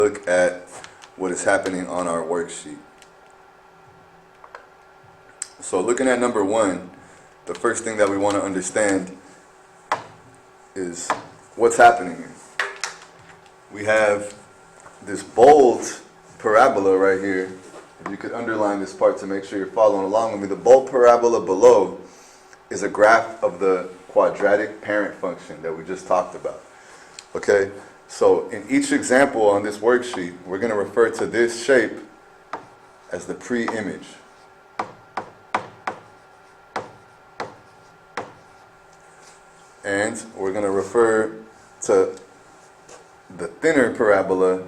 Look at what is happening on our worksheet. So looking at number 1, the first thing that we want to understand is what's happening here. We have this bold parabola right here. If you could underline this part to make sure you're following along with me. The bold parabola below is a graph of the quadratic parent function that we just talked about. Okay? So in each example on this worksheet, we're going to refer to this shape as the pre-image. And we're going to refer to the thinner parabola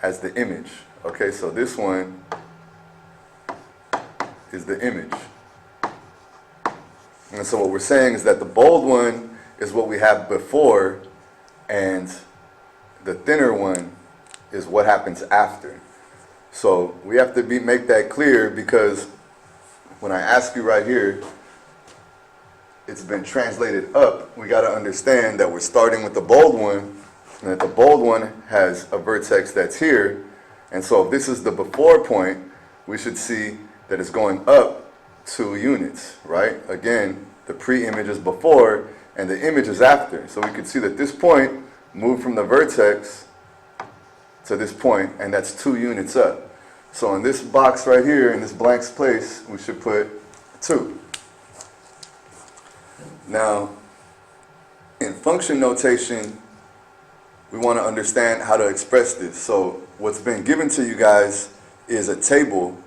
as the image. Okay, so this one is the image. And so what we're saying is that the bold one is what we have before, and the thinner one is what happens after. So we have to make that clear, because when I ask you right here, it's been translated up, we got to understand that we're starting with the bold one, and that the bold one has a vertex that's here. And so if this is the before point, we should see that it's going up 2 units, right? Again, the pre-image is before and the image is after. So we can see that this point moved from the vertex to this point, and that's 2 units up. So in this box right here, in this blank space, we should put 2. Now, in function notation, we want to understand how to express this. So what's been given to you guys is a table,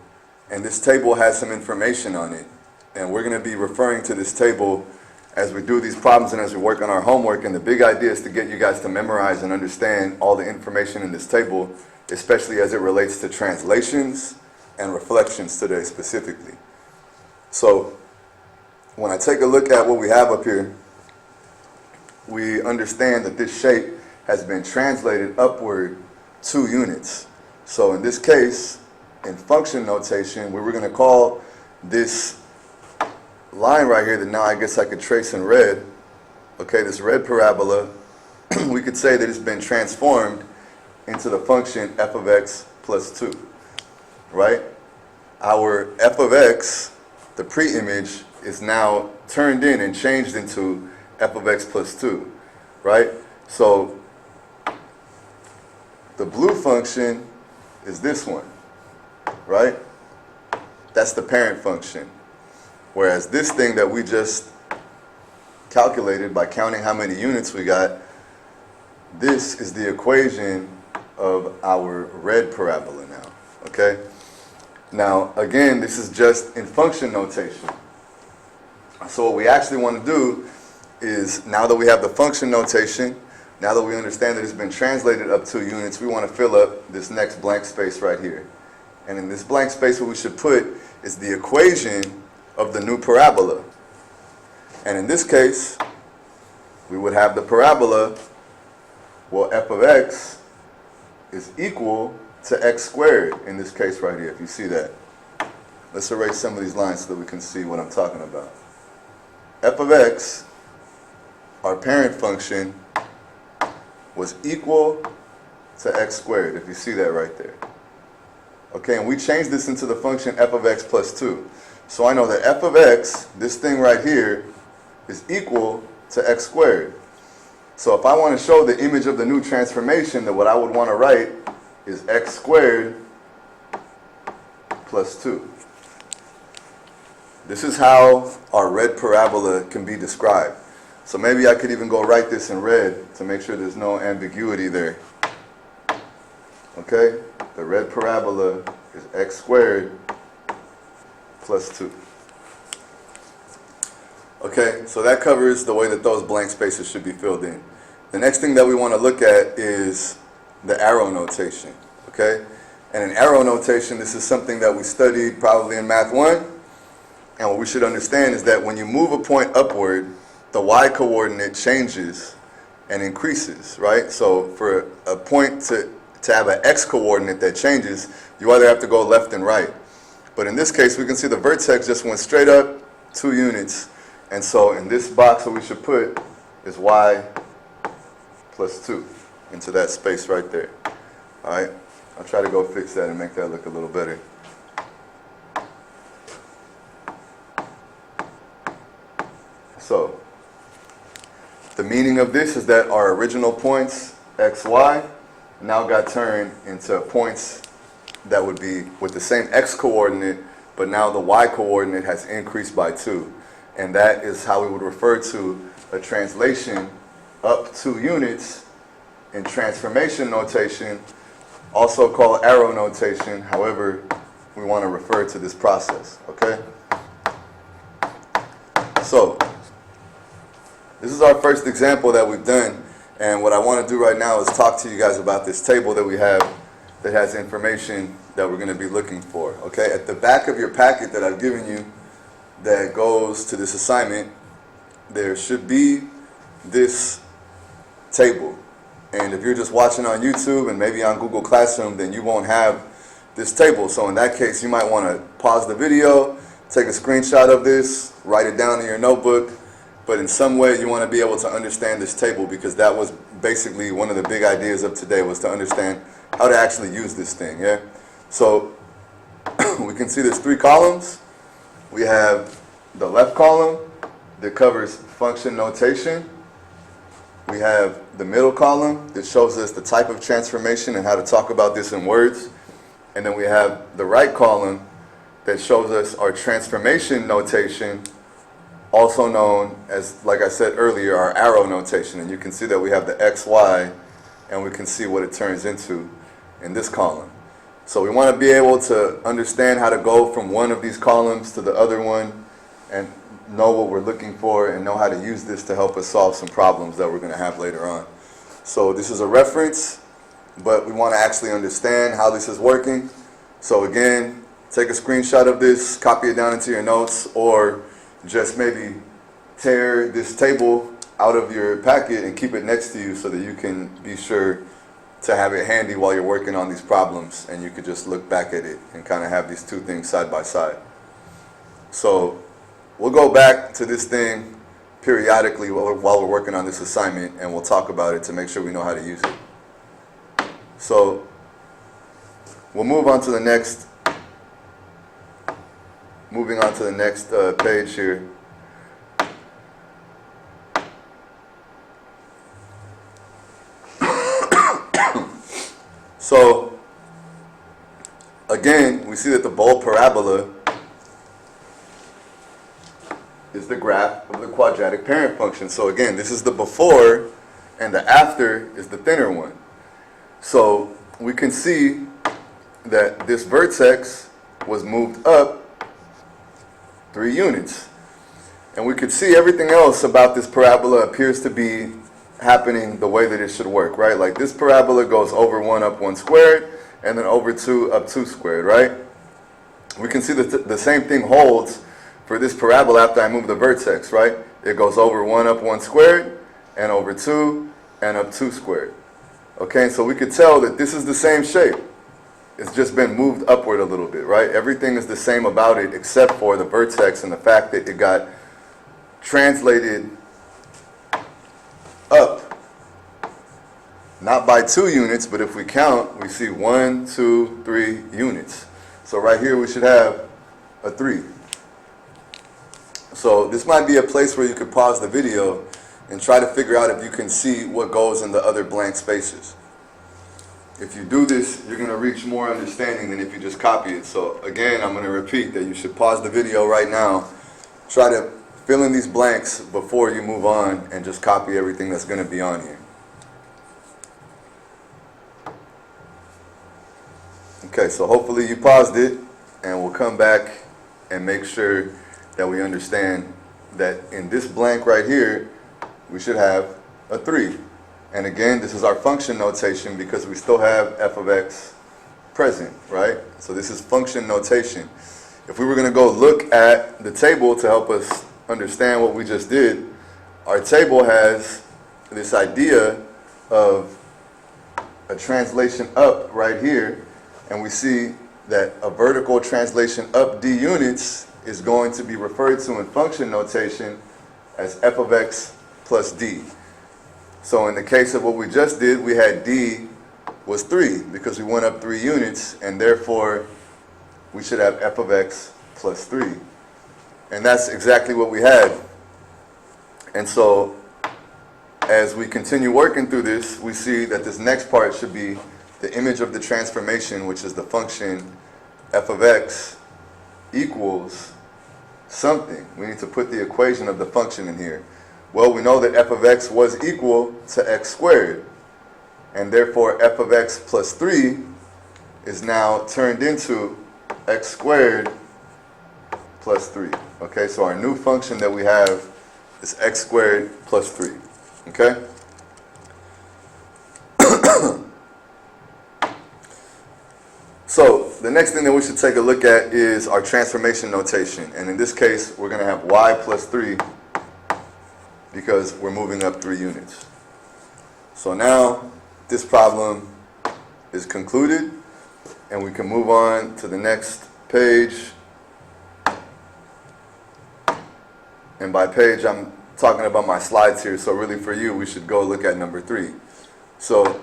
and this table has some information on it. And we're going to be referring to this table as we do these problems and as we work on our homework. And the big idea is to get you guys to memorize and understand all the information in this table, especially as it relates to translations and reflections today specifically. So when I take a look at what we have up here, we understand that this shape has been translated upward 2 units. So in this case, in function notation, we were going to call this line right here that now I guess I could trace in red, okay, this red parabola, we could say that it's been transformed into the function f of x plus 2, right? Our f of x, the pre-image, is now turned in and changed into f of x plus 2, right? So the blue function is this one, right? That's the parent function. Whereas this thing that we just calculated by counting how many units we got, this is the equation of our red parabola now, okay? Now, again, this is just in function notation. So what we actually want to do is, now that we have the function notation, now that we understand that it's been translated up 2 units, we want to fill up this next blank space right here. And in this blank space, what we should put is the equation of the new parabola. And in this case, we would have the parabola, well, f of x is equal to x squared in this case right here, if you see that. Let's erase some of these lines so that we can see what I'm talking about. F of x, our parent function, was equal to x squared, if you see that right there. Okay, and we changed this into the function f of x plus 2. So I know that f of x, this thing right here, is equal to x squared. So if I want to show the image of the new transformation, then what I would want to write is x squared plus 2. This is how our red parabola can be described. So maybe I could even go write this in red to make sure there's no ambiguity there. Okay? The red parabola is x squared plus 2. Okay, so that covers the way that those blank spaces should be filled in. The next thing that we want to look at is the arrow notation. Okay? And in arrow notation, this is something that we studied probably in Math 1. And what we should understand is that when you move a point upward, the y-coordinate changes and increases, right? So for a point to have an x-coordinate that changes, you either have to go left and right. But in this case, we can see the vertex just went straight up 2 units. And so in this box, what we should put is y plus 2 into that space right there. All right, I'll try to go fix that and make that look a little better. So, the meaning of this is that our original points, x, y, now got turned into points that would be with the same x coordinate, but now the y coordinate has increased by 2. And that is how we would refer to a translation up 2 units in transformation notation, also called arrow notation, however we want to refer to this process, okay? So, this is our first example that we've done, and what I want to do right now is talk to you guys about this table that we have that has information that we're going to be looking for, okay? At the back of your packet that I've given you that goes to this assignment, there should be this table. And if you're just watching on YouTube and maybe on Google Classroom, then you won't have this table. So in that case, you might want to pause the video, take a screenshot of this, write it down in your notebook, but in some way you want to be able to understand this table, because that was basically one of the big ideas of today, was to understand how to actually use this thing, yeah? So we can see there's 3 columns. We have the left column that covers function notation. We have the middle column that shows us the type of transformation and how to talk about this in words. And then we have the right column that shows us our transformation notation, also known as, like I said earlier, our arrow notation. And you can see that we have the x, y, and we can see what it turns into in this column. So we want to be able to understand how to go from one of these columns to the other one and know what we're looking for and know how to use this to help us solve some problems that we're going to have later on. So this is a reference, but we want to actually understand how this is working. So again, take a screenshot of this, copy it down into your notes, or just maybe tear this table out of your packet and keep it next to you so that you can be sure to have it handy while you're working on these problems, and you could just look back at it and kind of have these two things side by side. So we'll go back to this thing periodically while we're working on this assignment, and we'll talk about it to make sure we know how to use it. So we'll move on to the next, moving on to the next page here. So again, we see that the bold parabola is the graph of the quadratic parent function. So again, this is the before, and the after is the thinner one. So we can see that this vertex was moved up 3 units. And we could see everything else about this parabola appears to be happening the way that it should work, right? Like this parabola goes over 1 up 1 squared, and then over 2 up 2 squared, right? We can see that the same thing holds for this parabola after I move the vertex, right? It goes over 1 up 1 squared, and over 2, and up 2 squared. Okay, so we could tell that this is the same shape. It's just been moved upward a little bit, right? Everything is the same about it except for the vertex and the fact that it got translated up, not by 2 units, but if we count, we see 1, 2, 3 units. So right here we should have a 3. So this might be a place where you could pause the video and try to figure out if you can see what goes in the other blank spaces. If you do this, you're going to reach more understanding than if you just copy it. So again, I'm going to repeat that you should pause the video right now, try to fill in these blanks before you move on, and just copy everything that's going to be on here. Okay, so hopefully you paused it, and we'll come back and make sure that we understand that in this blank right here, we should have a 3. And again, this is our function notation because we still have f of x present, right? So this is function notation. If we were going to go look at the table to help us understand what we just did, our table has this idea of a translation up right here, and we see that a vertical translation up d units is going to be referred to in function notation as f of x plus d. So in the case of what we just did, we had d was 3 because we went up 3 units, and therefore we should have f of x plus 3. And that's exactly what we had. And so as we continue working through this, we see that this next part should be the image of the transformation, which is the function f of x equals something. We need to put the equation of the function in here. Well, we know that f of x was equal to x squared, and therefore f of x plus 3 is now turned into x squared plus 3. Okay, so our new function that we have is x squared plus 3. Okay? So the next thing that we should take a look at is our transformation notation. And in this case, we're going to have y plus 3 because we're moving up 3 units. So now this problem is concluded, and we can move on to the next page. And by page, I'm talking about my slides here, so really for you, we should go look at number 3. So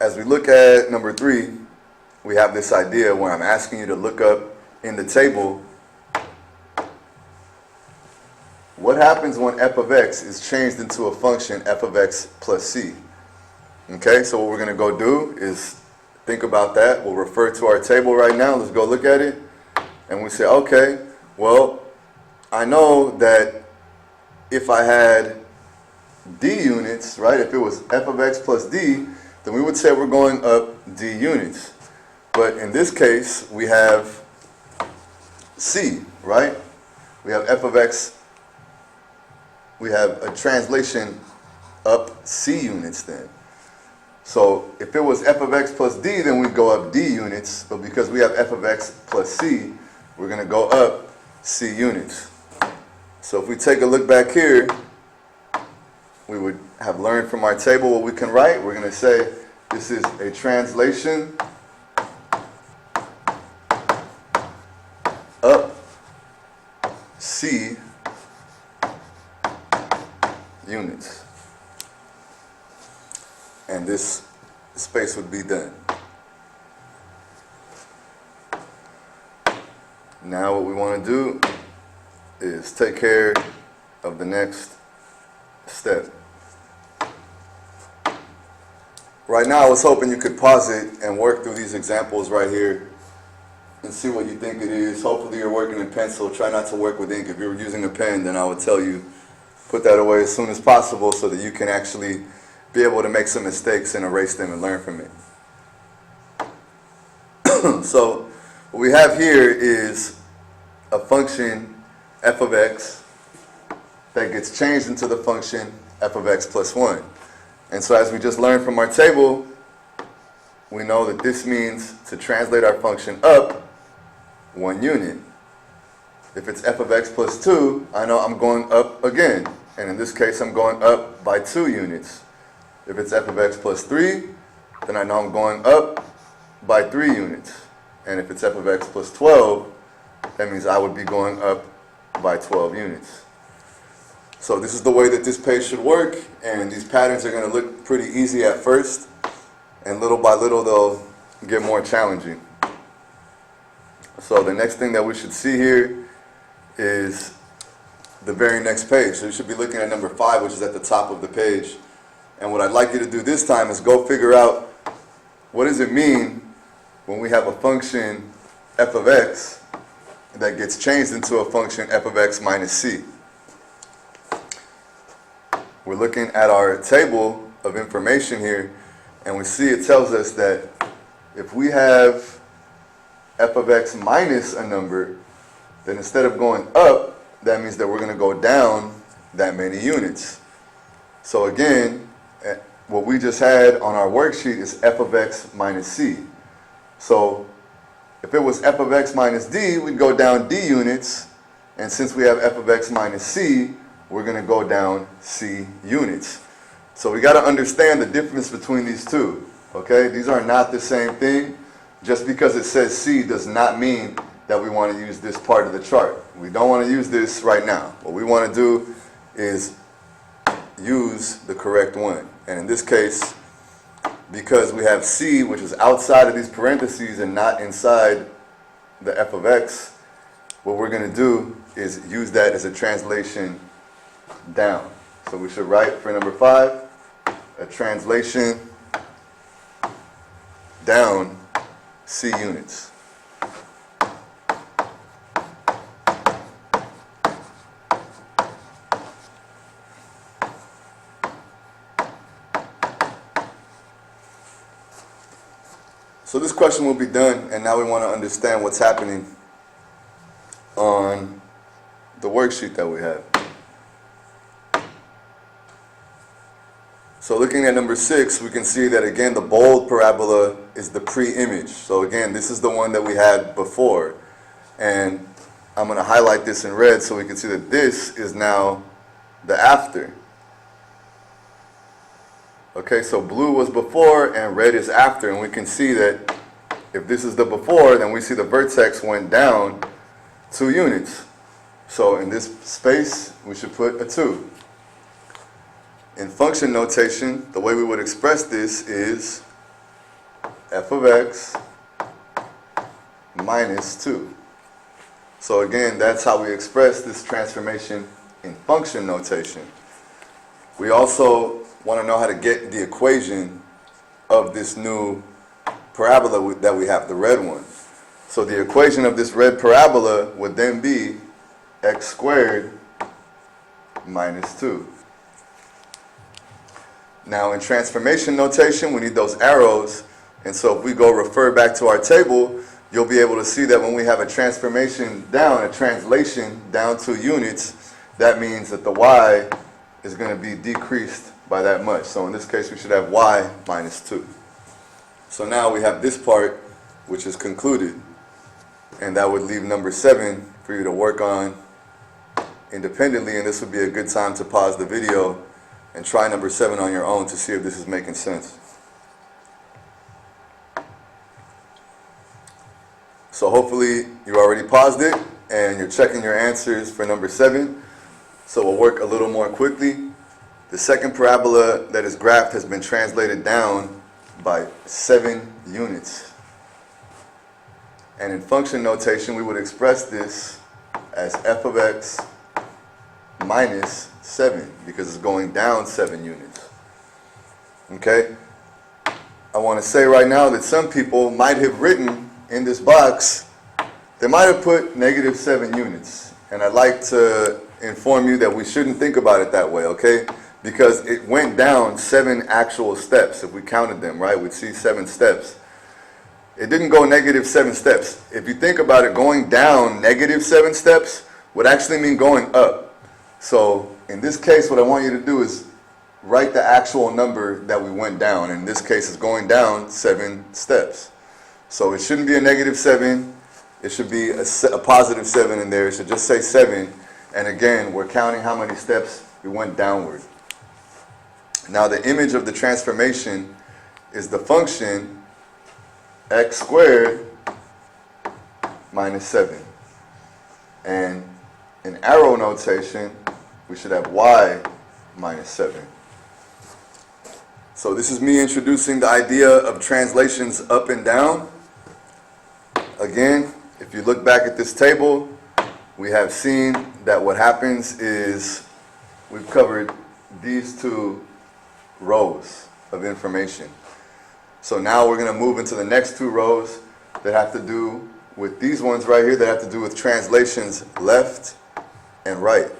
as we look at number 3, we have this idea where I'm asking you to look up in the table what happens when f of x is changed into a function f of x plus c. Okay, so what we're going to go do is think about that. We'll refer to our table right now. Let's go look at it. And we say, okay, well, I know that if I had d units, right, if it was f of x plus d, then we would say we're going up d units. But in this case, we have c, right? We have f of x, we have a translation up c units then. So if it was f of x plus d, then we'd go up d units. But because we have f of x plus c, we're going to go up c units. So if we take a look back here, we would have learned from our table what we can write. We're going to say this is a translation up c units. And this space would be done. Now what we want to do is take care of the next step. Right now I was hoping you could pause it and work through these examples right here and see what you think it is. Hopefully you're working in pencil. Try not to work with ink. If you're using a pen, then I would tell you put that away as soon as possible so that you can actually be able to make some mistakes and erase them and learn from it. So what we have here is a function f of x that gets changed into the function f of x plus 1. And so as we just learned from our table, we know that this means to translate our function up 1 unit. If it's f of x plus 2, I know I'm going up again. And in this case, I'm going up by 2 units. If it's f of x plus 3, then I know I'm going up by 3 units. And if it's f of x plus 12, that means I would be going up by 12 units. So this is the way that this page should work, and these patterns are going to look pretty easy at first, and little by little they'll get more challenging. So the next thing that we should see here is the very next page. So you should be looking at number 5, which is at the top of the page. And what I'd like you to do this time is go figure out what does it mean when we have a function f of x that gets changed into a function f of x minus c. We're looking at our table of information here, and we see it tells us that if we have f of x minus a number, then instead of going up, that means that we're going to go down that many units. So again, what we just had on our worksheet is f of x minus c. So if it was f of x minus d, we'd go down d units. And since we have f of x minus c, we're going to go down c units. So we got to understand the difference between these two. Okay? These are not the same thing. Just because it says c does not mean that we want to use this part of the chart. We don't want to use this right now. What we want to do is use the correct one. And in this case, because we have c, which is outside of these parentheses and not inside the f of x, what we're going to do is use that as a translation down. So we should write for number 5, a translation down c units. So this question will be done, and now we want to understand what's happening on the worksheet that we have. So looking at number 6, we can see that again the bold parabola is the pre-image. So again, this is the one that we had before. And I'm going to highlight this in red so we can see that this is now the after. Okay, so blue was before and red is after, and we can see that if this is the before, then we see the vertex went down 2 units. So in this space, we should put a 2. In function notation, the way we would express this is f of x minus 2. So again, that's how we express this transformation in function notation. We also want to know how to get the equation of this new parabola that we have, the red one. So the equation of this red parabola would then be x squared minus 2. Now in transformation notation, we need those arrows, and so if we go refer back to our table, you'll be able to see that when we have a transformation down, a translation down 2 units, that means that the y is going to be decreased by that much. So in this case, we should have y minus 2. So now we have this part, which is concluded, and that would leave number 7 for you to work on independently, and this would be a good time to pause the video and try number 7 on your own to see if this is making sense. So hopefully you already paused it and you're checking your answers for number 7. So we'll work a little more quickly. The second parabola that is graphed has been translated down by 7 units. And in function notation, we would express this as f of x minus 7, because it's going down 7 units. Okay? I want to say right now that some people might have written in this box, they might have put negative 7 units. And I'd like to inform you that we shouldn't think about it that way, okay? Because it went down 7 actual steps. If we counted them, right, we'd see 7 steps. It didn't go negative 7 steps. If you think about it, going down negative 7 steps would actually mean going up. So in this case, what I want you to do is write the actual number that we went down. In this case, it's going down 7 steps. So it shouldn't be a negative 7. It should be a positive 7 in there. It should just say 7. And again, we're counting how many steps we went downward. Now the image of the transformation is the function x squared minus 7. And in arrow notation, we should have y minus 7. So this is me introducing the idea of translations up and down. Again, if you look back at this table, we have seen that what happens is we've covered these 2 rows of information. So now we're going to move into the next 2 rows that have to do with these ones right here that have to do with translations left and right.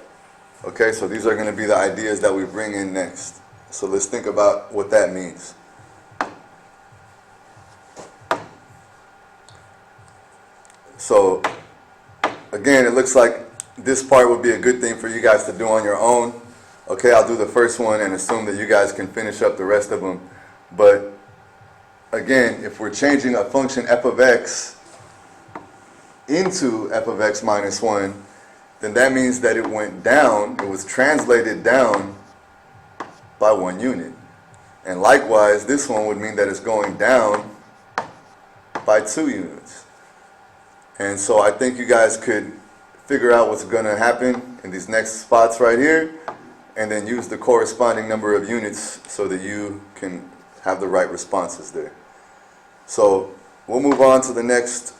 Okay, so these are going to be the ideas that we bring in next. So let's think about what that means. So again, it looks like this part would be a good thing for you guys to do on your own. Okay, I'll do the first one and assume that you guys can finish up the rest of them. But again, if we're changing a function f of x into f of x minus 1, then that means that it went down, it was translated down by 1 unit. And likewise, this one would mean that it's going down by 2 units. And so I think you guys could figure out what's going to happen in these next spots right here, and then use the corresponding number of units so that you can have the right responses there. So we'll move on to the next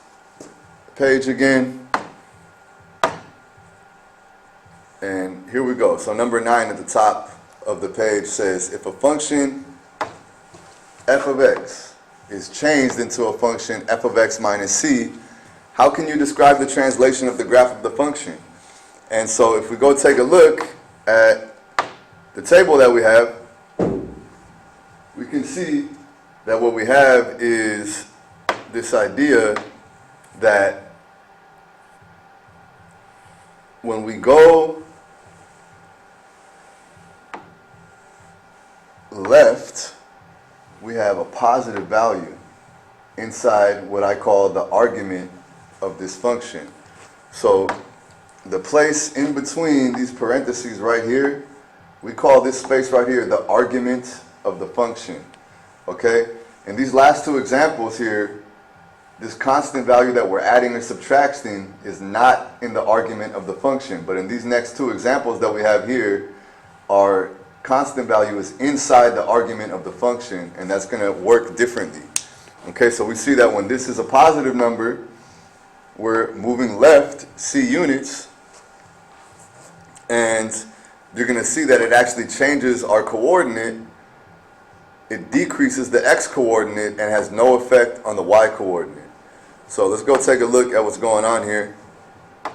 page again. And here we go. So number 9 at the top of the page says, if a function f of x is changed into a function f of x minus c, how can you describe the translation of the graph of the function? And so if we go take a look at the table that we have, we can see that what we have is this idea that when we go left, we have a positive value inside what I call the argument of this function. So the place in between these parentheses right here, we call this space right here the argument of the function. Okay? In these last two examples here, this constant value that we're adding or subtracting is not in the argument of the function. But in these next two examples that we have here, our constant value is inside the argument of the function, and that's going to work differently. Okay, so we see that when this is a positive number, we're moving left c units, and you're going to see that it actually changes our coordinate. It decreases the x coordinate and has no effect on the y coordinate. So let's go take a look at what's going on here.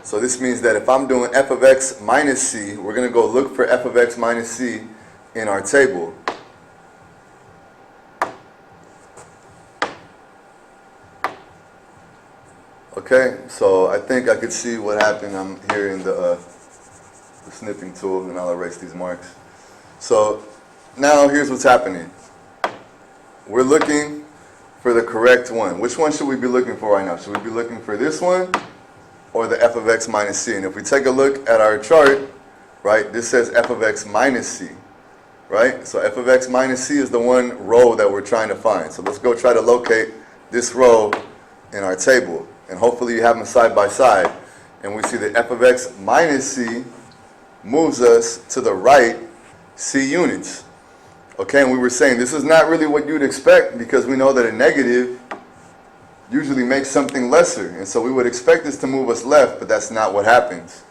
So this means that if I'm doing f of x minus c, we're going to go look for f of x minus c in our table. Okay, so I think I could see what happened. I'm here in the snipping tool, and I'll erase these marks. So now here's what's happening. We're looking for the correct one. Which one should we be looking for right now? Should we be looking for this one or the f of x minus c? And if we take a look at our chart, right, this says f of x minus c, right? So f of x minus c is the one row that we're trying to find. So let's go try to locate this row in our table. And hopefully you have them side by side. And we see that f of x minus c moves us to the right c units. Okay, and we were saying this is not really what you'd expect, because we know that a negative usually makes something lesser. And so we would expect this to move us left, but that's not what happens.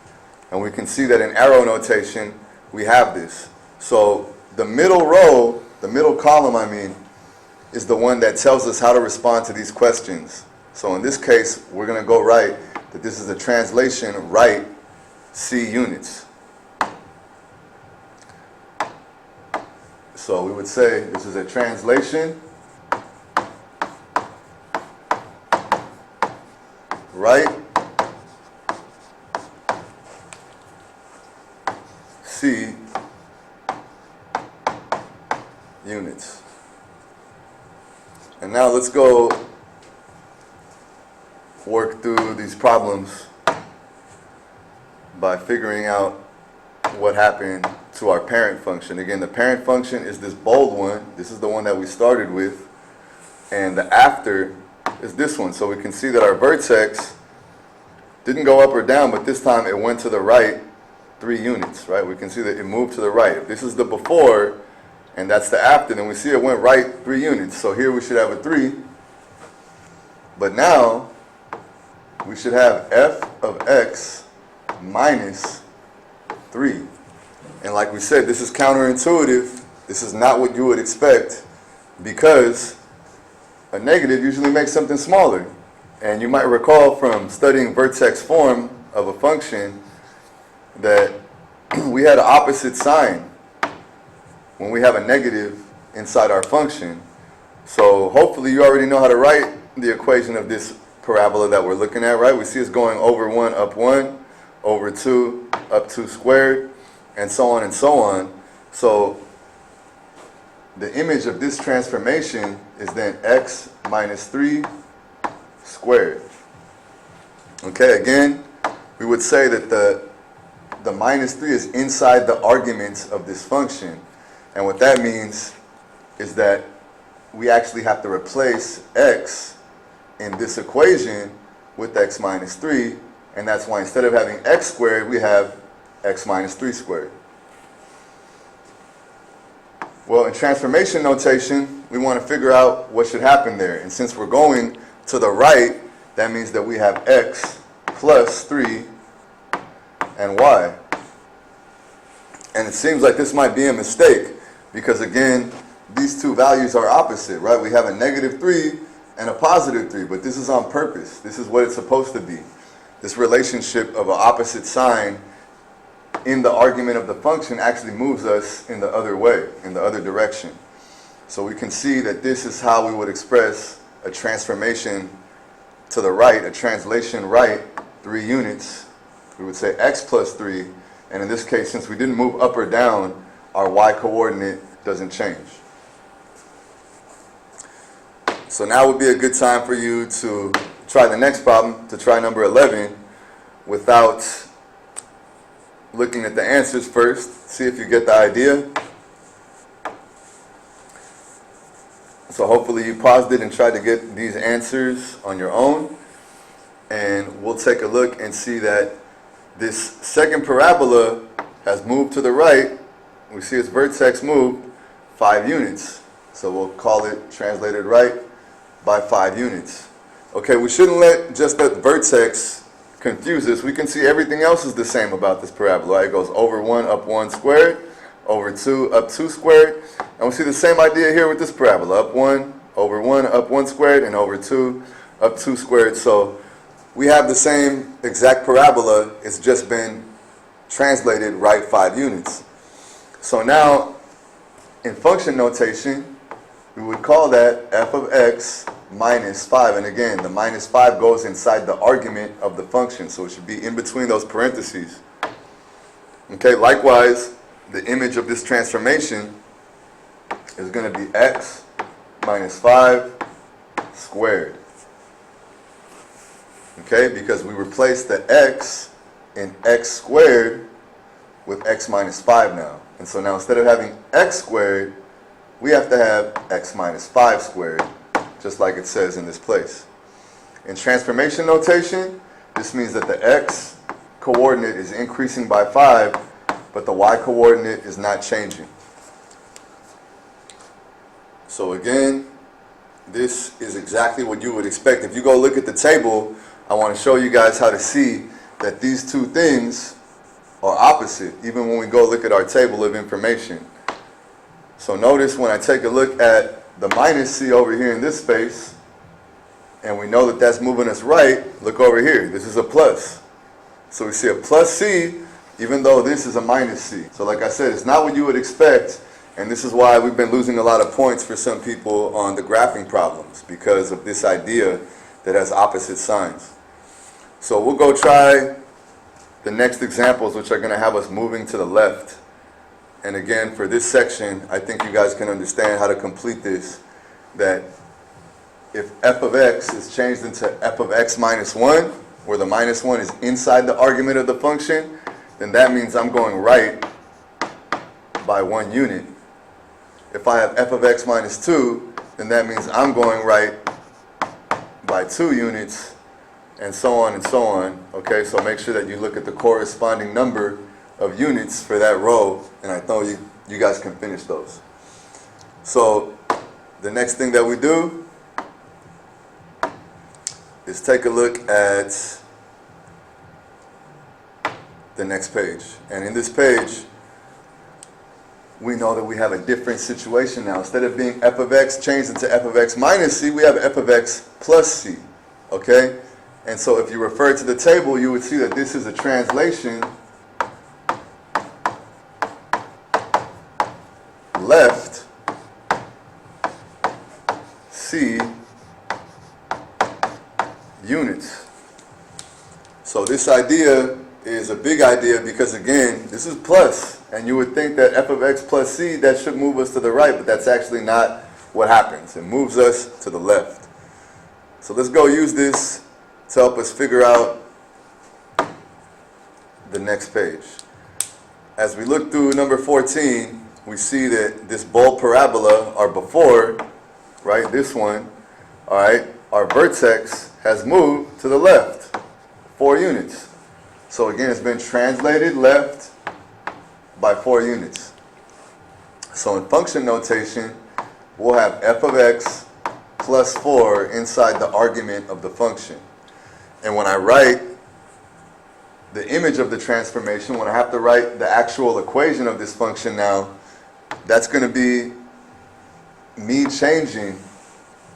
And we can see that in arrow notation, we have this. So the middle row, the middle column, I mean, is the one that tells us how to respond to these questions. So in this case, we're going to go right, that this is a translation right c units. So we would say this is a translation right c units. And now let's go work through these problems by figuring out what happened to our parent function. Again, the parent function is this bold one. This is the one that we started with. And the after is this one. So we can see that our vertex didn't go up or down, but this time it went to the right 3 units, right? We can see that it moved to the right. If this is the before and that's the after, then we see it went right 3 units. So here we should have a 3. But now we should have f of x minus 3. And like we said, this is counterintuitive. This is not what you would expect, because a negative usually makes something smaller. And you might recall from studying vertex form of a function that we had an opposite sign when we have a negative inside our function. So hopefully you already know how to write the equation of this parabola that we're looking at, right? We see it's going over 1, up 1, over 2, up 2 squared, and so on and so on. So the image of this transformation is then x minus 3 squared. Okay, again, we would say that the minus 3 is inside the arguments of this function. And what that means is that we actually have to replace x in this equation with x minus 3. And that's why instead of having x squared, we have x minus 3 squared. Well, in transformation notation, we want to figure out what should happen there. And since we're going to the right, that means that we have x plus 3 and y. And it seems like this might be a mistake because, again, these two values are opposite, right? We have a negative 3 and a positive 3, but this is on purpose. This is what it's supposed to be. This relationship of an opposite sign in the argument of the function actually moves us in the other way, in the other direction. So we can see that this is how we would express a transformation to the right, a translation right, 3 units. We would say x plus 3, and in this case, since we didn't move up or down, our y coordinate doesn't change. So now would be a good time for you to try the next problem, to try number 11, without looking at the answers first. See if you get the idea. So hopefully you paused it and tried to get these answers on your own. And we'll take a look and see that this second parabola has moved to the right. We see its vertex moved 5 units. So we'll call it translated right by 5 units. Okay, we shouldn't let just that vertex confuse us. We can see everything else is the same about this parabola. Right? It goes over 1, up 1 squared, over 2, up 2 squared. And we see the same idea here with this parabola. Up 1, over 1, up 1 squared, and over 2, up 2 squared. So we have the same exact parabola. It's just been translated right 5 units. So now, in function notation, we would call that f of x minus 5. And again, the minus 5 goes inside the argument of the function. So it should be in between those parentheses. Okay, likewise, the image of this transformation is going to be x minus 5 squared. Okay, because we replaced the x in x squared with x minus 5 now. And so now instead of having x squared, we have to have x minus 5 squared, just like it says in this place. In transformation notation, this means that the x coordinate is increasing by 5, but the y coordinate is not changing. So again, this is exactly what you would expect. If you go look at the table, I want to show you guys how to see that these two things are opposite, even when we go look at our table of information. So notice when I take a look at the minus c over here in this space, and we know that that's moving us right, look over here. This is a plus. So we see a plus c, even though this is a minus c. So like I said, it's not what you would expect, and this is why we've been losing a lot of points for some people on the graphing problems, because of this idea that has opposite signs. So we'll go try the next examples, which are going to have us moving to the left. And again, for this section, I think you guys can understand how to complete this, that if f of x is changed into f of x minus 1, where the minus 1 is inside the argument of the function, then that means I'm going right by 1 unit. If I have f of x minus 2, then that means I'm going right by 2 units, and so on and so on. Okay, so make sure that you look at the corresponding number of units for that row, and I know you guys can finish those. So the next thing that we do is take a look at the next page. And in this page, we know that we have a different situation now. Instead of being f of x changed into f of x minus c, we have f of x plus c. Okay? And so if you refer to the table, you would see that this is a translation left c units. So this idea is a big idea because, again, this is plus, and you would think that f of x plus c, that should move us to the right, but that's actually not what happens. It moves us to the left. So let's go use this to help us figure out the next page. As we look through number 14, we see that this bold parabola, or before, right, this one, all right, our vertex has moved to the left 4 units. So again, it's been translated left by 4 units. So in function notation, we'll have f of x plus 4 inside the argument of the function. And when I write the image of the transformation, when I have to write the actual equation of this function now, that's going to be me changing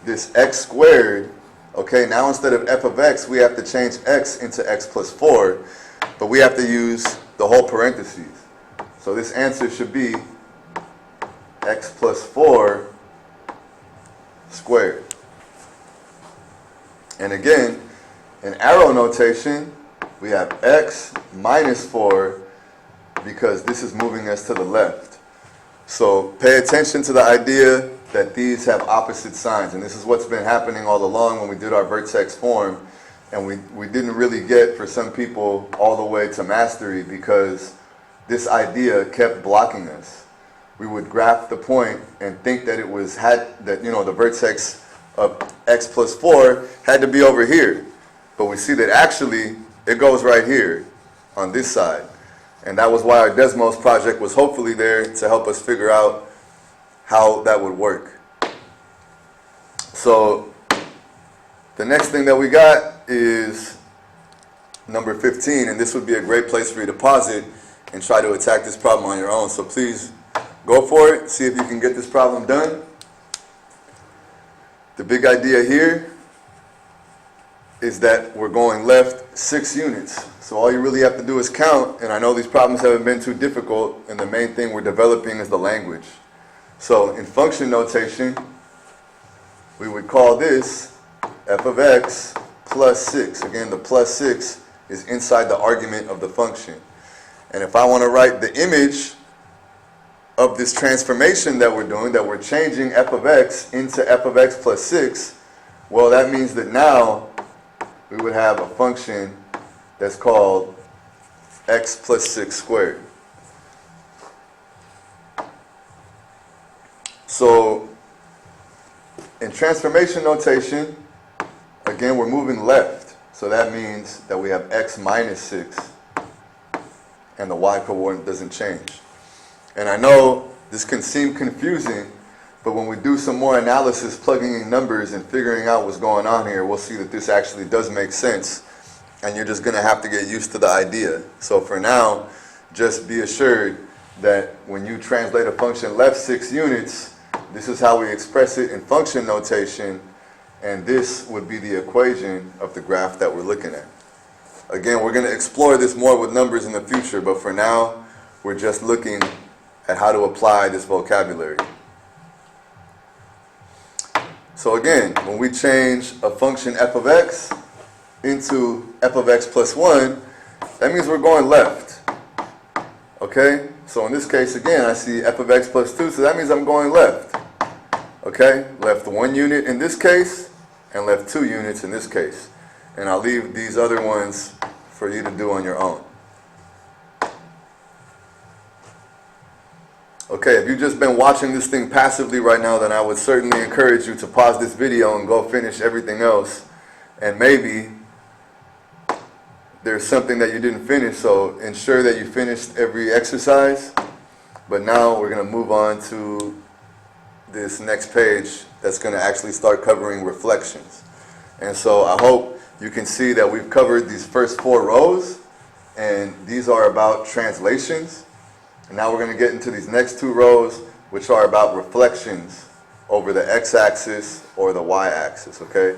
this x squared. Okay, now instead of f of x, we have to change x into x plus 4, but we have to use the whole parentheses. So this answer should be x plus 4 squared. And again, in arrow notation, we have x minus 4 because this is moving us to the left. So pay attention to the idea that these have opposite signs. And this is what's been happening all along when we did our vertex form. And we didn't really get, for some people, all the way to mastery because this idea kept blocking us. We would graph the point and think that it was the vertex of x plus 4 had to be over here. But we see that actually it goes right here on this side. And that was why our Desmos project was hopefully there to help us figure out how that would work. So the next thing that we got is number 15, and this would be a great place for you to pause it and try to attack this problem on your own. So please go for it, see if you can get this problem done. The big idea here is that we're going left 6 units. So all you really have to do is count, and I know these problems haven't been too difficult, and the main thing we're developing is the language. So in function notation, we would call this f of x plus 6. Again, the plus 6 is inside the argument of the function. And if I want to write the image of this transformation that we're doing, that we're changing f of x into f of x plus 6, well, that means that now we would have a function that's called x plus 6 squared. So in transformation notation, again, we're moving left. So that means that we have x minus 6 and the y coordinate doesn't change. And I know this can seem confusing, but when we do some more analysis, plugging in numbers and figuring out what's going on here, we'll see that this actually does make sense. And you're just going to have to get used to the idea. So for now, just be assured that when you translate a function left 6 units, this is how we express it in function notation, and this would be the equation of the graph that we're looking at. Again, we're going to explore this more with numbers in the future, but for now, we're just looking at how to apply this vocabulary. So again, when we change a function f of x into f of x plus 1, that means we're going left. Okay? So in this case, again, I see f of x plus 2, so that means I'm going left. Okay? Left 1 unit in this case, and left 2 units in this case. And I'll leave these other ones for you to do on your own. Okay, if you've just been watching this thing passively right now, then I would certainly encourage you to pause this video and go finish everything else. And maybe there's something that you didn't finish, so ensure that you finished every exercise. But now we're going to move on to this next page that's going to actually start covering reflections. And so I hope you can see that we've covered these first 4 rows, and these are about translations. And now we're going to get into these next 2 rows, which are about reflections over the x-axis or the y-axis, okay?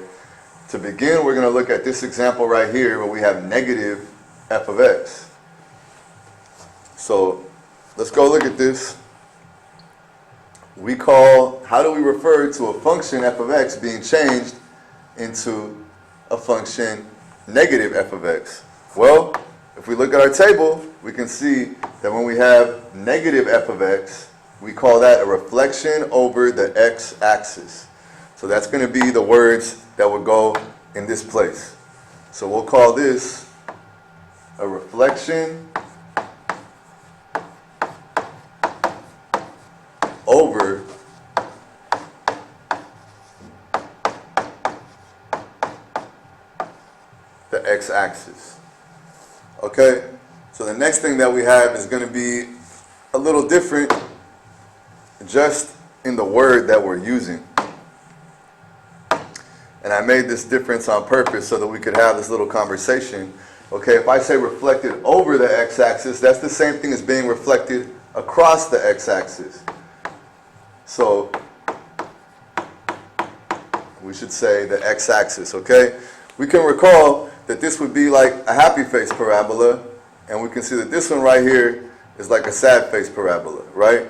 To begin, we're going to look at this example right here where we have negative f of x. So let's go look at this. How do we refer to a function f of x being changed into a function negative f of x? Well, if we look at our table, we can see that when we have negative f of x, we call that a reflection over the x-axis. So that's going to be the words that would go in this place. So we'll call this a reflection over the x-axis. Okay? So the next thing that we have is going to be a little different. just in the word that we're using. And I made this difference on purpose so that we could have this little conversation. Okay, if I say reflected over the x-axis, that's the same thing as being reflected across the x-axis. So we should say the x-axis, okay? We can recall that this would be like a happy face parabola, and we can see that this one right here is like a sad face parabola, right?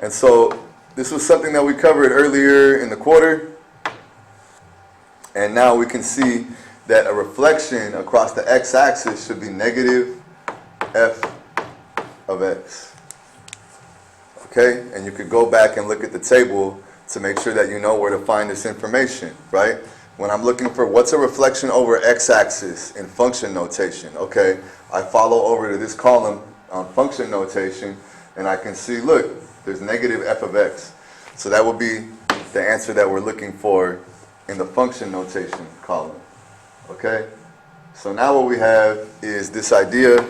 And so this was something that we covered earlier in the quarter. And now we can see that a reflection across the x-axis should be negative f of x. Okay? And you could go back and look at the table to make sure that you know where to find this information, right? When I'm looking for what's a reflection over x-axis in function notation, okay, I follow over to this column on function notation, and I can see, look, there's negative f of x. So that would be the answer that we're looking for in the function notation column. Okay? So now what we have is this idea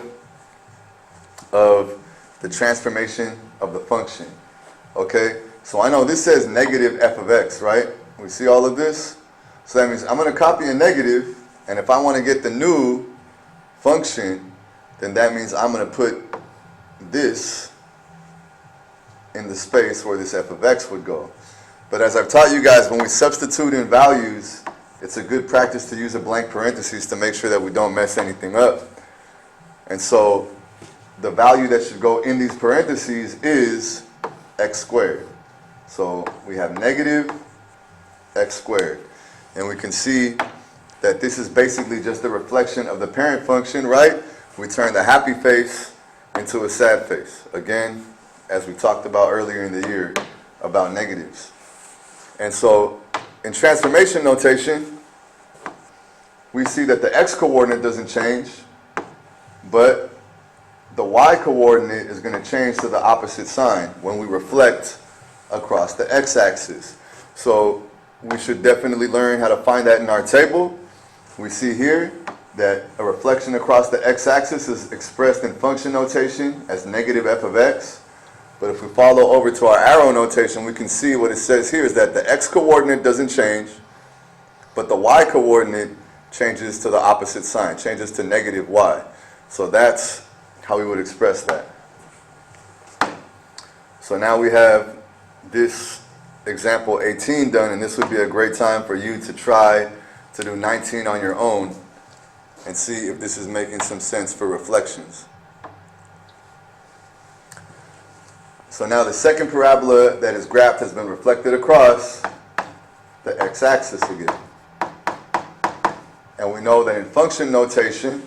of the transformation of the function. Okay? So I know this says negative f of x, right? We see all of this? So that means I'm going to copy a negative, and if I want to get the new function, then that means I'm going to put this in the space where this f of x would go. But as I've taught you guys, when we substitute in values, it's a good practice to use a blank parentheses to make sure that we don't mess anything up. And so the value that should go in these parentheses is x squared. So we have negative x squared. And we can see that this is basically just a reflection of the parent function, right? We turn the happy face into a sad face. Again, as we talked about earlier in the year about negatives. And so in transformation notation, we see that the x-coordinate doesn't change, but the y-coordinate is going to change to the opposite sign when we reflect across the x-axis. So we should definitely learn how to find that in our table. We see here that a reflection across the x-axis is expressed in function notation as negative f of x. But if we follow over to our arrow notation, we can see what it says here is that the x-coordinate doesn't change, but the y-coordinate changes to the opposite sign, changes to negative y. So that's how we would express that. So now we have this example 18 done, and this would be a great time for you to try to do 19 on your own and see if this is making some sense for reflections. So now the second parabola that is graphed has been reflected across the x-axis again. And we know that in function notation,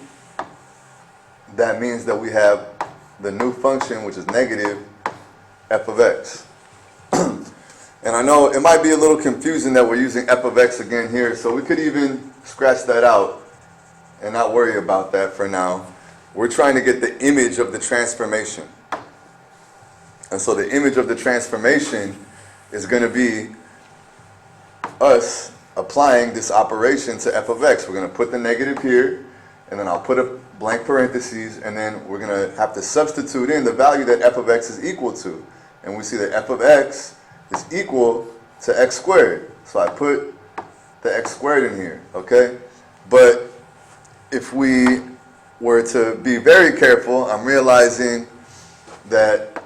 that means that we have the new function, which is negative f of x. And I know it might be a little confusing that we're using f of x again here, so we could even scratch that out and not worry about that for now. We're trying to get the image of the transformation. And so the image of the transformation is going to be us applying this operation to f of x. We're going to put the negative here, and then I'll put a blank parentheses, and then we're going to have to substitute in the value that f of x is equal to. And we see that f of x is equal to x squared. So I put the x squared in here, okay? But if we were to be very careful, I'm realizing that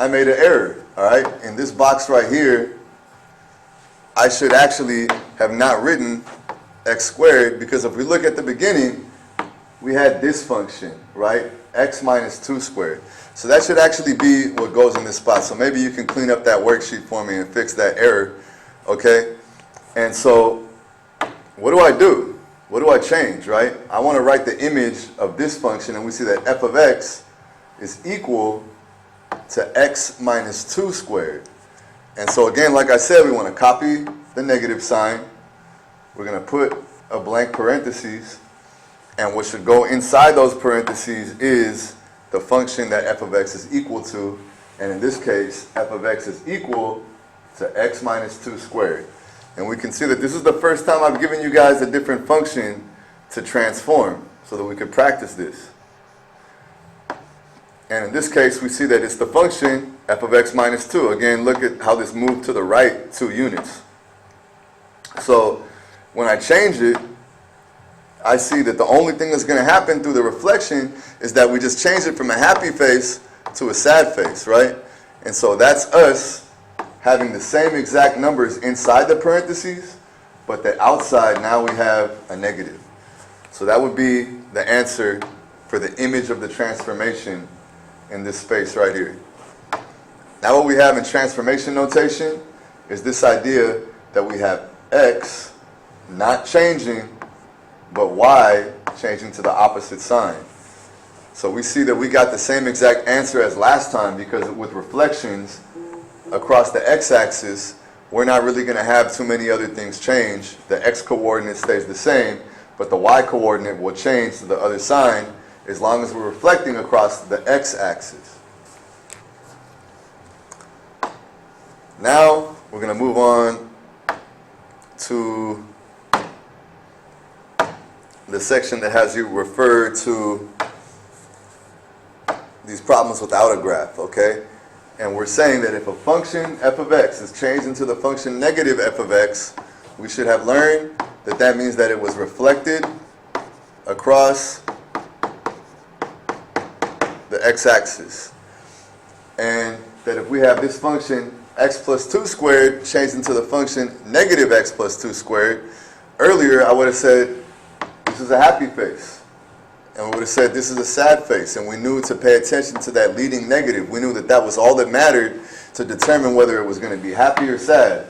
I made an error, all right? In this box right here, I should actually have not written x squared, because if we look at the beginning, we had this function, right? X minus 2 squared. So that should actually be what goes in this spot. So maybe you can clean up that worksheet for me and fix that error, okay? And so what do I do? What do I change, right? I want to write the image of this function, and we see that f of x is equal to x minus 2 squared. And so again, like I said, we want to copy the negative sign. We're going to put a blank parentheses, and what should go inside those parentheses is the function that f of x is equal to. And in this case, f of x is equal to x minus 2 squared. And we can see that this is the first time I've given you guys a different function to transform so that we could practice this. And in this case, we see that it's the function f of x minus 2. Again, look at how this moved to the right 2 units. So when I change it, I see that the only thing that's going to happen through the reflection is that we just change it from a happy face to a sad face, right? And so that's us having the same exact numbers inside the parentheses, but the outside now we have a negative. So that would be the answer for the image of the transformation in this space right here. Now what we have in transformation notation is this idea that we have x not changing, but y changing to the opposite sign. So we see that we got the same exact answer as last time, because with reflections across the x-axis, we're not really going to have too many other things change. The x-coordinate stays the same, but the y-coordinate will change to the other sign as long as we're reflecting across the x-axis. Now we're going to move on to the section that has you refer to these problems without a graph, okay? And we're saying that if a function f of x is changed into the function negative f of x, we should have learned that that means that it was reflected across the x-axis. And that if we have this function x plus 2 squared changed into the function negative x plus 2 squared, earlier I would have said this is a happy face. And we would have said this is a sad face. And we knew to pay attention to that leading negative. We knew that that was all that mattered to determine whether it was going to be happy or sad.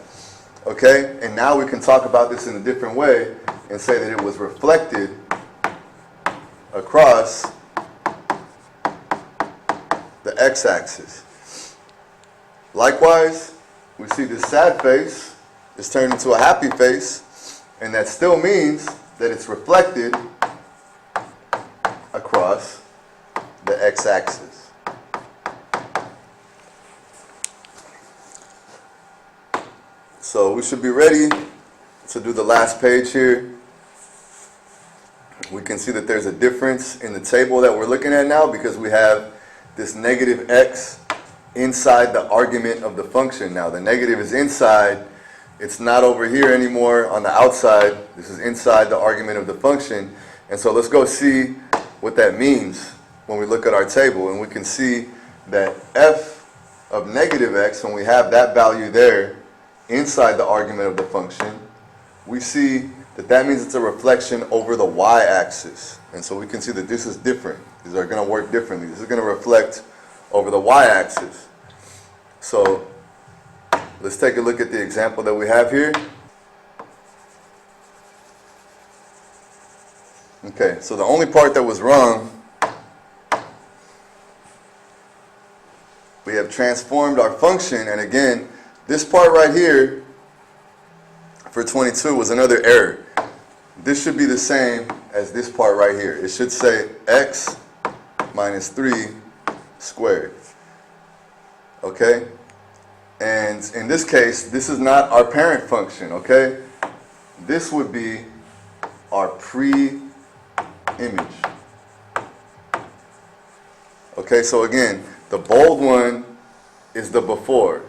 Okay? And now we can talk about this in a different way and say that it was reflected across the x-axis. Likewise, we see this sad face is turned into a happy face, and that still means that it's reflected across the x-axis. So we should be ready to do the last page here. We can see that there's a difference in the table that we're looking at now because we have this negative x inside the argument of the function. Now the negative is inside. It's not over here anymore on the outside. This is inside the argument of the function. And so let's go see what that means when we look at our table. And we can see that f of negative x, when we have that value there inside the argument of the function, we see that that means it's a reflection over the y-axis. And so we can see that this is different. These are going to work differently. This is going to reflect over the y-axis. So let's take a look at the example that we have here. Okay, so the only part that was wrong, we have transformed our function, and again, this part right here for 22 was another error. This should be the same as this part right here. It should say x minus 3 squared. Okay? And in this case, this is not our parent function, okay? This would be our pre-image. Okay, so again, the bold one is the before.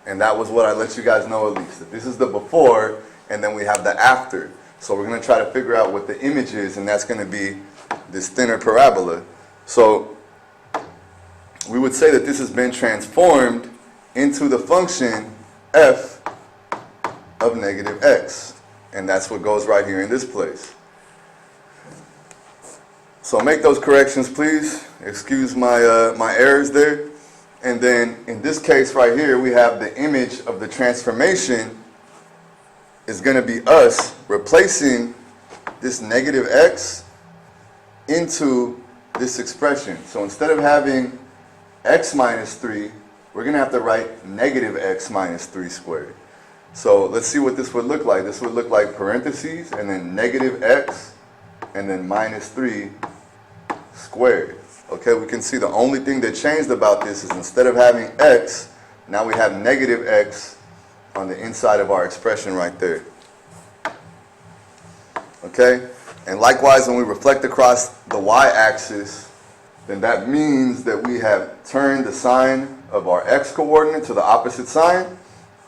And that was what I let you guys know at least. That this is the before, and then we have the after. So we're going to try to figure out what the image is, and that's going to be this thinner parabola. So we would say that this has been transformed into the function f of negative x. And that's what goes right here in this place. So make those corrections, please. Excuse my, my errors there. And then in this case right here, we have the image of the transformation is going to be us replacing this negative x into this expression. So instead of having x minus 3, we're going to have to write negative x minus 3 squared. So let's see what this would look like. This would look like parentheses and then negative x and then minus 3 squared. Okay, we can see the only thing that changed about this is instead of having x, now we have negative x on the inside of our expression right there. Okay, and likewise when we reflect across the y-axis, then that means that we have turned the sign of our x coordinate to the opposite sign,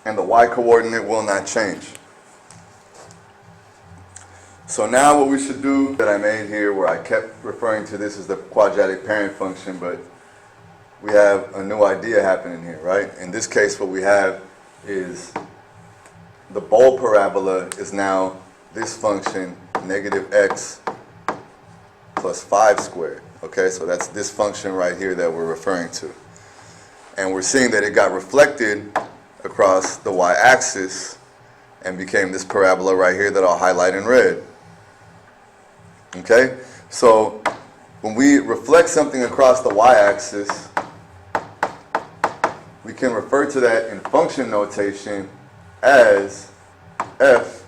and the y coordinate will not change. So now what we should do, that I made here where I kept referring to this as the quadratic parent function, but we have a new idea happening here, right? In this case, what we have is the bold parabola is now this function, negative x plus 5 squared. Okay, so that's this function right here that we're referring to. And we're seeing that it got reflected across the y-axis and became this parabola right here that I'll highlight in red. Okay, so when we reflect something across the y-axis, we can refer to that in function notation as f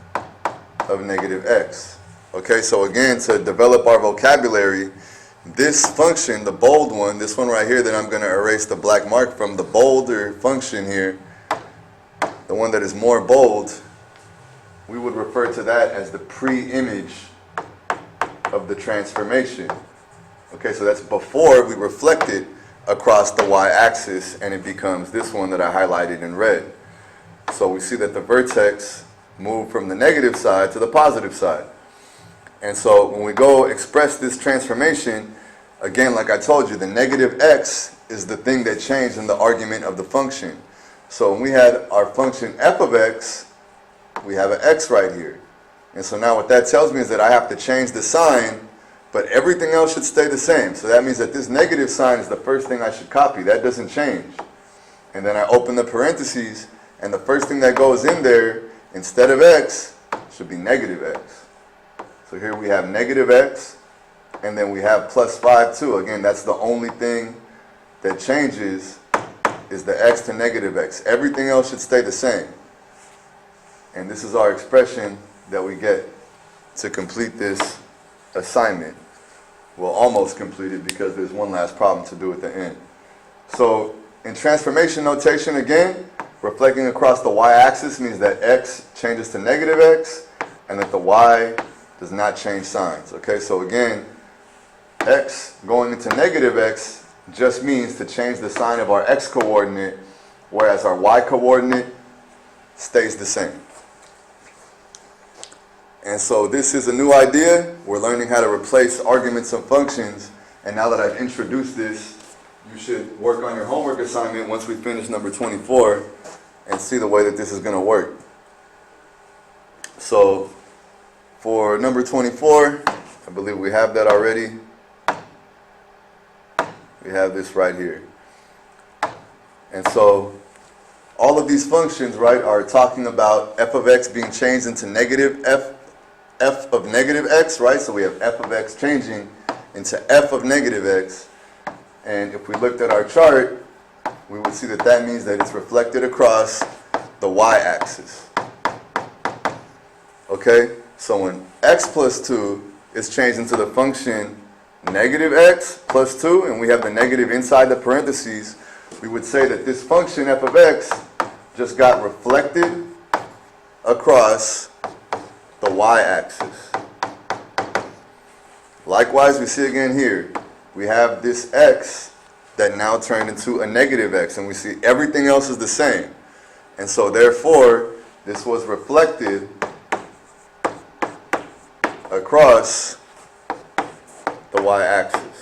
of negative x. Okay, so again, to develop our vocabulary, this function, the bold one, this one right here that I'm going to erase the black mark from, the bolder function here, the one that is more bold, we would refer to that as the pre-image of the transformation. Okay, so that's before we reflect it across the y-axis and it becomes this one that I highlighted in red. So we see that the vertex moved from the negative side to the positive side. And so when we go express this transformation, again, like I told you, the negative x is the thing that changed in the argument of the function. So when we had our function f of x, we have an x right here. And so now what that tells me is that I have to change the sign, but everything else should stay the same. So that means that this negative sign is the first thing I should copy. That doesn't change. And then I open the parentheses, and the first thing that goes in there, instead of x, should be negative x. So here we have negative x, and then we have plus 5 too. Again, that's the only thing that changes is the x to negative x. Everything else should stay the same. And this is our expression that we get to complete this assignment. We'll almost complete it because there's one last problem to do at the end. So in transformation notation, again, reflecting across the y-axis means that x changes to negative x and that the y does not change signs. Okay, so again, x going into negative x just means to change the sign of our x coordinate, whereas our y coordinate stays the same. And so this is a new idea. We're learning how to replace arguments of functions. And now that I've introduced this, you should work on your homework assignment once we finish number 24 and see the way that this is going to work. So for number 24, I believe we have that already. We have this right here. And so all of these functions, right, are talking about f of x being changed into negative f of negative x, right? So we have f of x changing into f of negative x. And if we looked at our chart, we would see that that means that it's reflected across the y-axis. Okay? So when x plus 2 is changed into the function negative x plus 2, and we have the negative inside the parentheses, we would say that this function f of x just got reflected across the y-axis. Likewise, we see again here, we have this x that now turned into a negative x, and we see everything else is the same. And so therefore, this was reflected across the y-axis.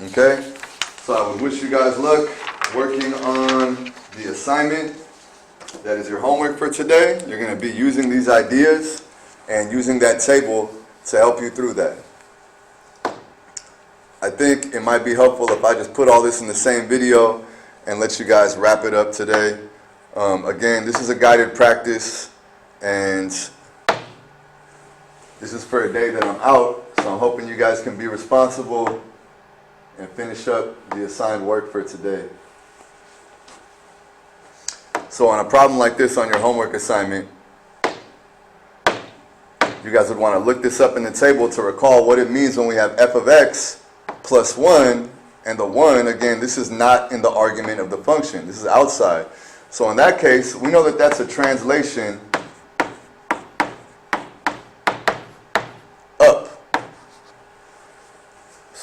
Okay? So I would wish you guys luck working on the assignment. That is your homework for today. You're going to be using these ideas and using that table to help you through that. I think it might be helpful if I just put all this in the same video and let you guys wrap it up today. Again, this is a guided practice, and this is for a day that I'm out, so I'm hoping you guys can be responsible and finish up the assigned work for today. So on a problem like this on your homework assignment, you guys would want to look this up in the table to recall what it means when we have f of x plus 1, and the 1, again, this is not in the argument of the function. This is outside. So in that case, we know that that's a translation up.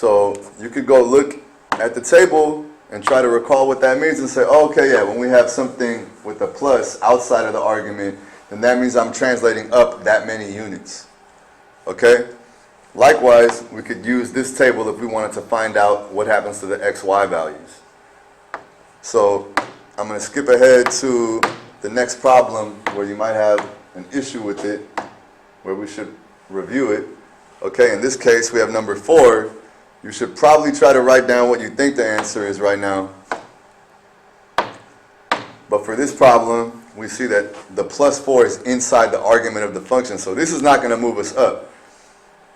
So you could go look at the table and try to recall what that means and say, oh, okay, yeah, when we have something with a plus outside of the argument, then that means I'm translating up that many units. Okay? Likewise, we could use this table if we wanted to find out what happens to the xy values. So I'm going to skip ahead to the next problem where you might have an issue with it, where we should review it. Okay, in this case, we have number 4. You should probably try to write down what you think the answer is right now. But for this problem, we see that the plus 4 is inside the argument of the function. So this is not going to move us up.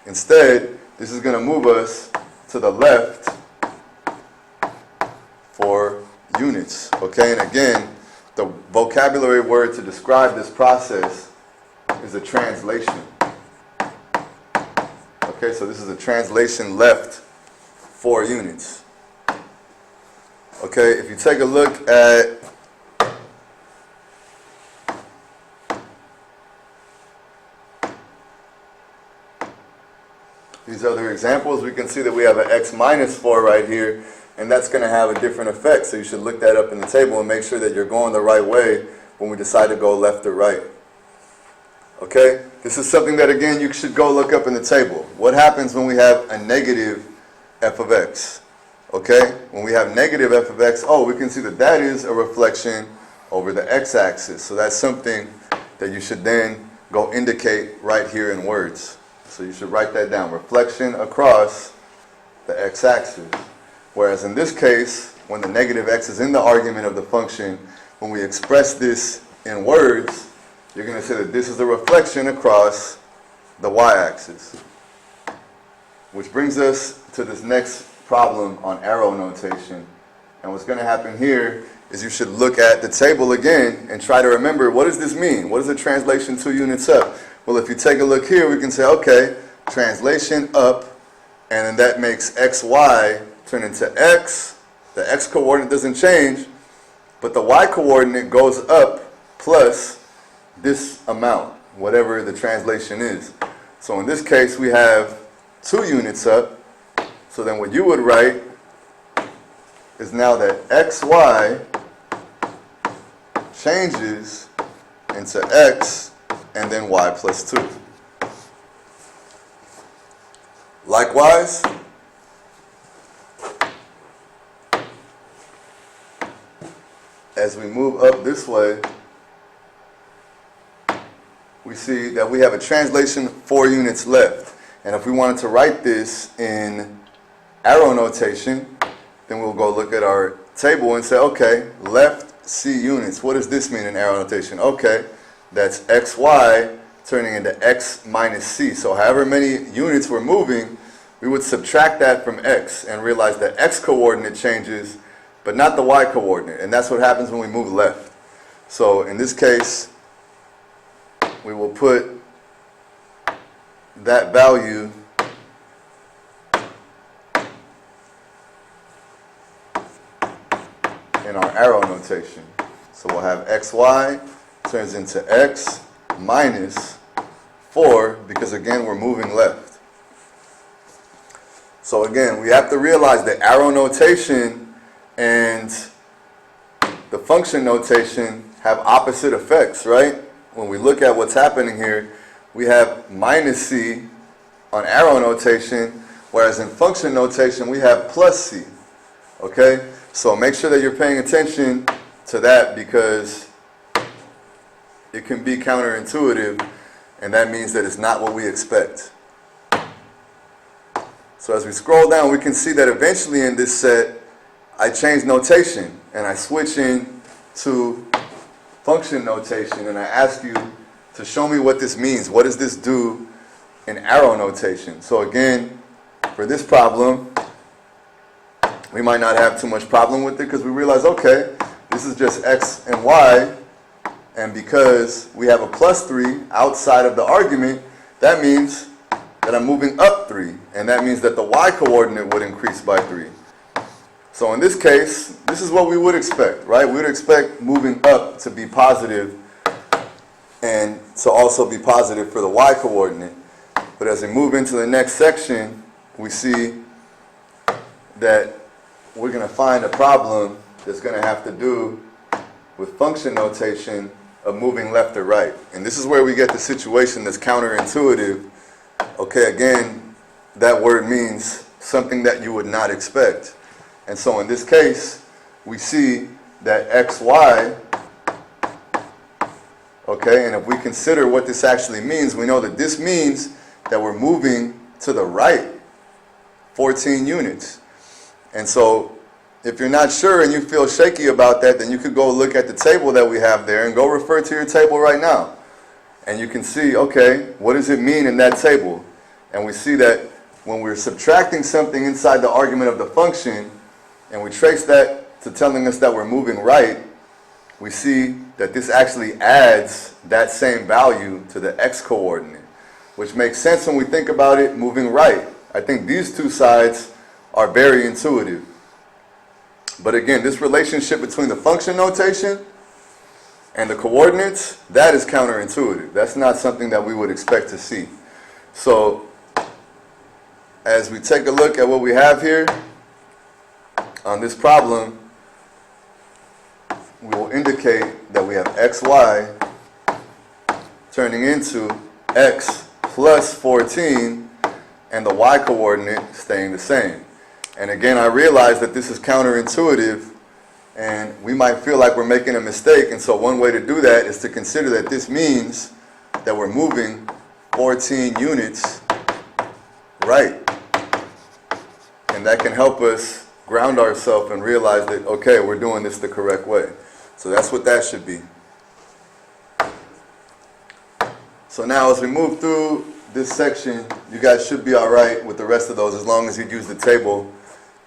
Instead, this is going to move us to the left for units. Okay, and again, the vocabulary word to describe this process is a translation. Okay, so this is a translation left 4 units. Okay, if you take a look at these other examples, we can see that we have an x minus 4 right here, and that's going to have a different effect. So you should look that up in the table and make sure that you're going the right way when we decide to go left or right. Okay? This is something that, again, you should go look up in the table. What happens when we have a negative f of x? Okay? When we have negative f of x, oh, we can see that that is a reflection over the x-axis. So that's something that you should then go indicate right here in words. So you should write that down. Reflection across the x-axis. Whereas in this case, when the negative x is in the argument of the function, when we express this in words, you're going to say that this is a reflection across the y-axis. Which brings us to this next problem on arrow notation. And what's going to happen here is you should look at the table again and try to remember, what does this mean? What is the translation 2 units up? Well, if you take a look here, we can say, okay, translation up, and then that makes xy turn into x. The x coordinate doesn't change, but the y coordinate goes up plus this amount, whatever the translation is. So in this case, we have 2 units up. So then what you would write is now that xy changes into x and then y plus 2. Likewise, as we move up this way, we see that we have a translation 4 units left. And if we wanted to write this in arrow notation, then we'll go look at our table and say, okay, left c units. What does this mean in arrow notation? Okay, that's xy turning into x minus c. So however many units we're moving, we would subtract that from x and realize that x coordinate changes, but not the y coordinate. And that's what happens when we move left. So in this case, we will put that value in our arrow notation. So we'll have xy turns into x minus 4, because again we're moving left. So again, we have to realize that arrow notation and the function notation have opposite effects, right? When we look at what's happening here, we have minus c on arrow notation, whereas in function notation we have plus c. Okay? So make sure that you're paying attention to that, because it can be counterintuitive, and that means that it's not what we expect. So as we scroll down, we can see that eventually in this set, I change notation, and I switch in to function notation, and I ask you to show me what this means. What does this do in arrow notation? So again, for this problem, we might not have too much problem with it, because we realize, okay, this is just x and y, and because we have a plus 3 outside of the argument, that means that I'm moving up 3, and that means that the y coordinate would increase by 3. So in this case, this is what we would expect, right? We would expect moving up to be positive and to also be positive for the y coordinate. But as we move into the next section, we see that we're going to find a problem that's going to have to do with function notation of moving left or right. And this is where we get the situation that's counterintuitive. Okay, again, that word means something that you would not expect. And so in this case, we see that xy, okay, and if we consider what this actually means, we know that this means that we're moving to the right 14 units. And so if you're not sure and you feel shaky about that, then you could go look at the table that we have there and go refer to your table right now. And you can see, okay, what does it mean in that table? And we see that when we're subtracting something inside the argument of the function, and we trace that to telling us that we're moving right, we see that this actually adds that same value to the x coordinate, which makes sense when we think about it moving right. I think these two sides are very intuitive. But again, this relationship between the function notation and the coordinates, that is counterintuitive. That's not something that we would expect to see. So as we take a look at what we have here on this problem, we will indicate that we have xy turning into x plus 14 and the y coordinate staying the same. And again, I realize that this is counterintuitive and we might feel like we're making a mistake. And so one way to do that is to consider that this means that we're moving 14 units right. And that can help us ground ourselves and realize that, okay, we're doing this the correct way. So that's what that should be. So now as we move through this section, you guys should be all right with the rest of those as long as you use the table.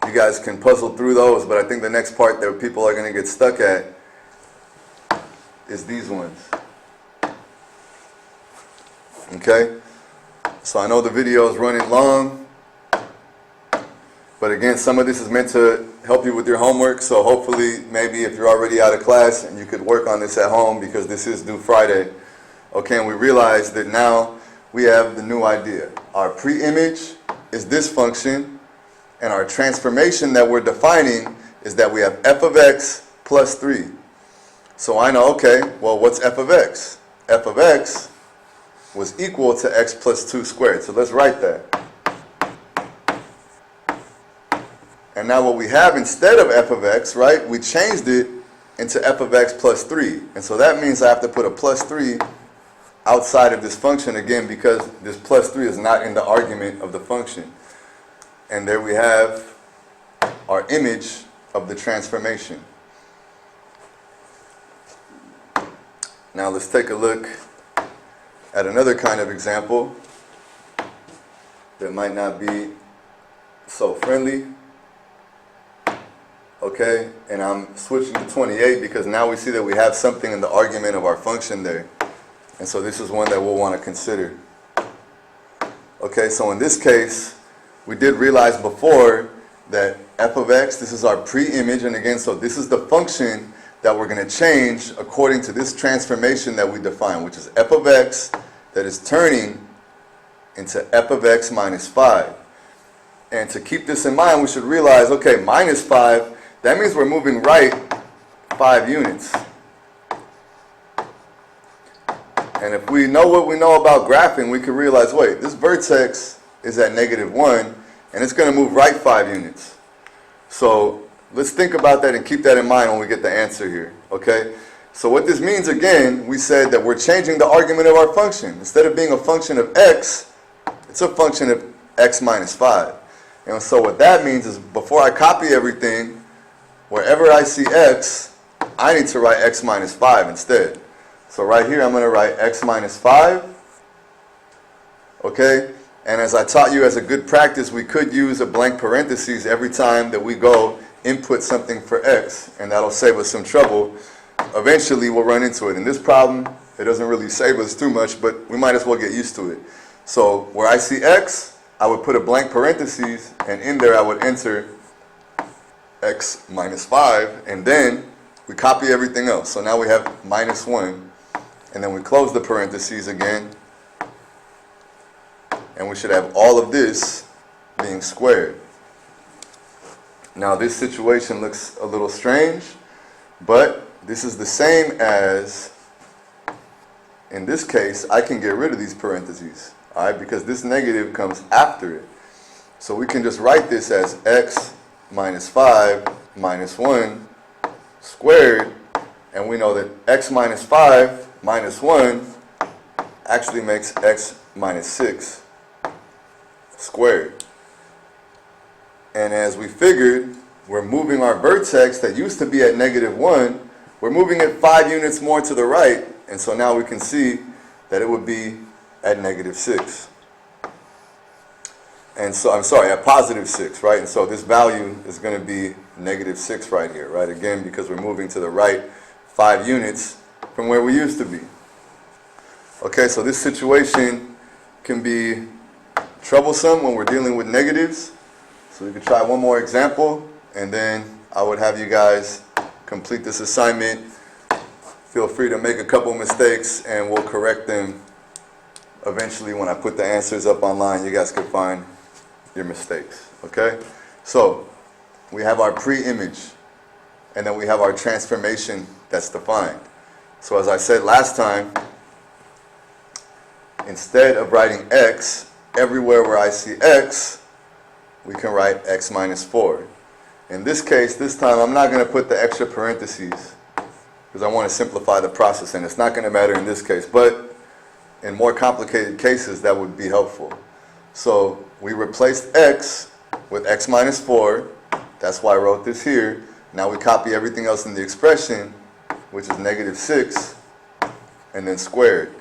You guys can puzzle through those, but I think the next part that people are going to get stuck at is these ones. Okay? So I know the video is running long, but again, some of this is meant to help you with your homework, so hopefully maybe if you're already out of class and you could work on this at home because this is due Friday. Okay, and we realize that now we have the new idea. Our pre-image is this function, and our transformation that we're defining is that we have f of x plus 3. So I know, okay, well, what's f of x? F of x was equal to x plus 2 squared. So let's write that. And now what we have instead of f of x, right, we changed it into f of x plus 3. And so that means I have to put a plus 3 outside of this function again because this plus 3 is not in the argument of the function. And there we have our image of the transformation. Now let's take a look at another kind of example that might not be so friendly. Okay, and I'm switching to 28 because now we see that we have something in the argument of our function there. And so this is one that we'll want to consider. Okay, so in this case, we did realize before that f of x, this is our pre-image, and again, so this is the function that we're going to change according to this transformation that we define, which is f of x that is turning into f of x minus 5. And to keep this in mind, we should realize, okay, minus 5, that means we're moving right 5 units. And if we know what we know about graphing, we can realize, wait, this vertex is at -1, and it's going to move right 5 units. So let's think about that and keep that in mind when we get the answer here, okay? So what this means, again, we said that we're changing the argument of our function. Instead of being a function of x, it's a function of x minus 5. And so what that means is before I copy everything, wherever I see x, I need to write x minus 5 instead. So right here, I'm going to write x minus 5, okay? And as I taught you as a good practice, we could use a blank parentheses every time that we go input something for x, and that'll save us some trouble. Eventually, we'll run into it. In this problem, it doesn't really save us too much, but we might as well get used to it. So where I see x, I would put a blank parentheses, and in there I would enter x minus 5, and then we copy everything else. So now we have -1, and then we close the parentheses again, and we should have all of this being squared. Now this situation looks a little strange, but this is the same as, in this case, I can get rid of these parentheses, all right, because this negative comes after it. So we can just write this as x minus 5 minus 1 squared, and we know that x minus 5 minus 1 actually makes x minus 6 squared. And as we figured, we're moving our vertex that used to be at -1, we're moving it 5 units more to the right, and so now we can see that it would be at -6. And so, I'm sorry, at +6, right? And so this value is going to be -6 right here, right? Again, because we're moving to the right 5 units from where we used to be. Okay, so this situation can be troublesome when we're dealing with negatives. So we could try one more example, and then I would have you guys complete this assignment. Feel free to make a couple mistakes, and we'll correct them eventually when I put the answers up online. You guys can find your mistakes, okay? So we have our pre-image, and then we have our transformation that's defined. So as I said last time, instead of writing x, everywhere where I see x, we can write x minus 4. In this case, this time, I'm not going to put the extra parentheses because I want to simplify the process, and it's not going to matter in this case, but in more complicated cases, that would be helpful. So we replaced x with x minus 4. That's why I wrote this here. Now we copy everything else in the expression, which is -6, and then squared.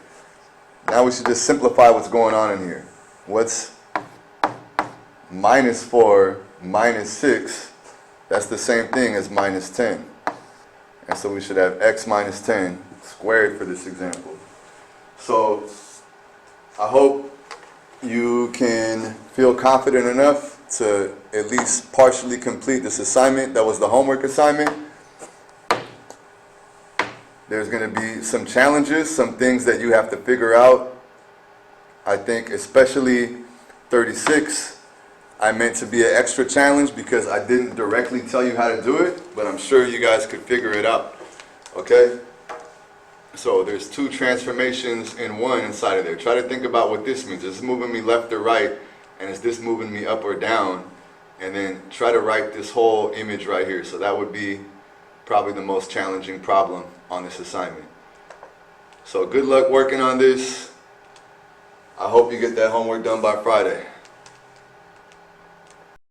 Now we should just simplify what's going on in here. What's -4 minus 6? That's the same thing as -10. And so we should have x minus 10 squared for this example. So I hope you can feel confident enough to at least partially complete this assignment. That was the homework assignment. There's going to be some challenges, some things that you have to figure out. I think especially 36, I meant to be an extra challenge because I didn't directly tell you how to do it, but I'm sure you guys could figure it out. Okay? So there's 2 transformations in one inside of there. Try to think about what this means. Is this moving me left or right? And is this moving me up or down? And then try to write this whole image right here. So that would be probably the most challenging problem on this assignment. So good luck working on this. I hope you get that homework done by Friday.